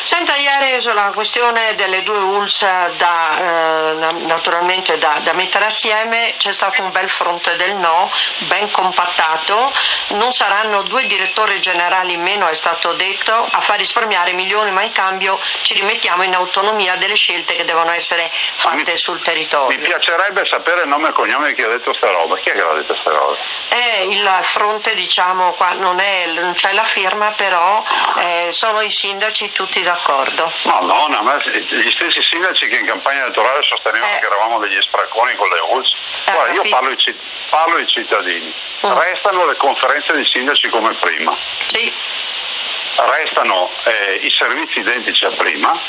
Senta, ieri sulla questione delle due ULSS naturalmente da mettere assieme c'è stato un bel fronte del no, ben compattato. Non saranno due direttori generali in meno, è stato detto, a far risparmiare milioni, ma in cambio ci rimettiamo in autonomia delle scelte che devono essere fatte sul territorio. Mi piacerebbe sapere il nome e cognome di chi ha detto sta roba. Chi è che l'ha detto sta roba? Il fronte, diciamo, qua non c'è la firma, però sono i sindaci tutti d'accordo. Madonna, ma gli stessi sindaci che in campagna elettorale sostenevano che eravamo degli sprecconi con le ULSS. Guarda, io parlo ai cittadini. Restano le conferenze dei sindaci come prima. Sì. Restano i servizi identici a prima.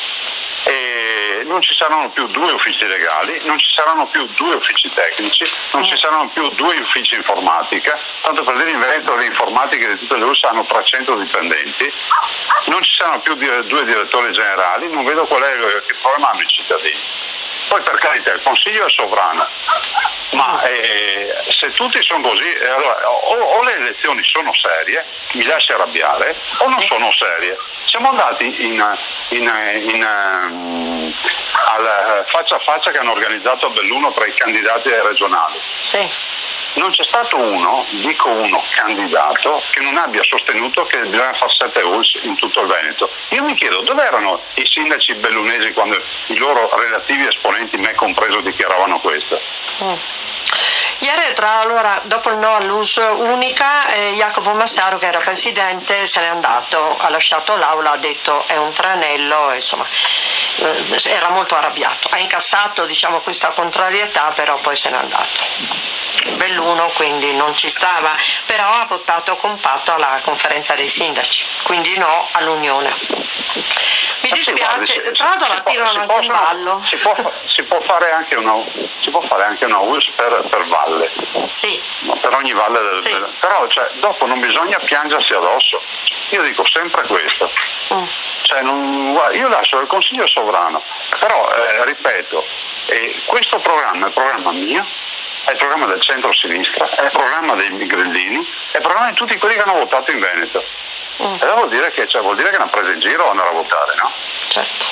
E non ci saranno più due uffici legali, non ci saranno più due uffici tecnici, non ci saranno più due uffici informatica, tanto per dire in Veneto le informatiche di tutte le ULSS hanno 300 dipendenti, non ci saranno più due direttori generali, non vedo qual è che problema hanno i cittadini. Poi per carità il Consiglio è sovrano, ma se tutti sono così, allora, o le elezioni sono serie, mi lascia arrabbiare, o non sono serie. Siamo andati al faccia a faccia che hanno organizzato a Belluno tra i candidati ai regionali. Sì. Non c'è stato uno candidato che non abbia sostenuto che bisogna fare 7 ULSS in tutto il Veneto. Io mi chiedo dove erano i sindaci bellunesi quando i loro relativi esponenti, me compreso, dichiaravano questo. Ieri dopo il no all'ULSS unica, Jacopo Massaro, che era presidente, se n'è andato, ha lasciato l'aula, ha detto è un tranello, insomma era molto arrabbiato, ha incassato questa contrarietà, però poi se n'è andato. Belluno quindi non ci stava, però ha votato compatto alla conferenza dei sindaci, quindi no all'unione. Mi dispiace, tra l'altro la tirano anche in ballo. Si può fare anche una ULSS per valle. Sì. Per ogni valle però dopo non bisogna piangersi addosso. Io dico sempre questo. Io lascio il Consiglio sovrano, però ripeto, questo programma è il programma mio, è il programma del centro-sinistra, è il programma dei grillini, è il programma di tutti quelli che hanno votato in Veneto. E vuol dire che hanno preso in giro o andare a votare, no? Certo.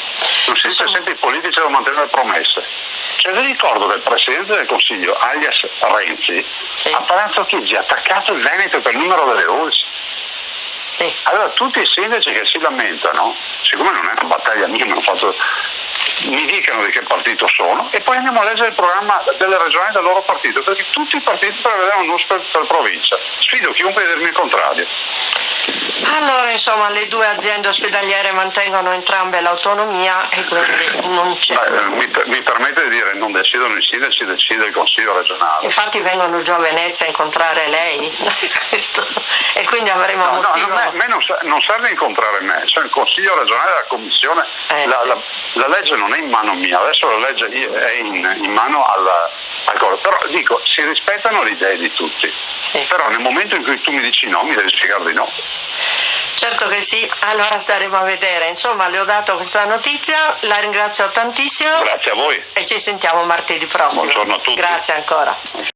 Non si dice sempre i politici devono mantenere le promesse. Vi ricordo che il Presidente del Consiglio, alias Renzi, a Palazzo Chigi ha attaccato il Veneto per il numero delle ULSS. Sì. Allora tutti i sindaci che si lamentano, siccome non è una battaglia mia, mi dicano di che partito sono e poi andiamo a leggere il programma delle regionali del loro partito, perché tutti i partiti prevedevano un ULSS per provincia. Sfido chiunque a dirmi il contrario. Allora, insomma, le due aziende ospedaliere mantengono entrambe l'autonomia e quindi non c'è. Mi permette di dire, non decidono i sindaci, decide il Consiglio regionale. Infatti vengono giù a Venezia a incontrare lei e quindi avremo motivo. A me non serve incontrare me, il Consiglio regionale e la Commissione, la legge non è in mano mia, adesso la legge è in mano al coro. Però dico, si rispettano le idee di tutti, però nel momento in cui tu mi dici no, mi devi spiegare di no. Certo che sì, allora staremo a vedere. Insomma, le ho dato questa notizia, la ringrazio tantissimo. Grazie a voi. E ci sentiamo martedì prossimo. Buongiorno a tutti. Grazie ancora.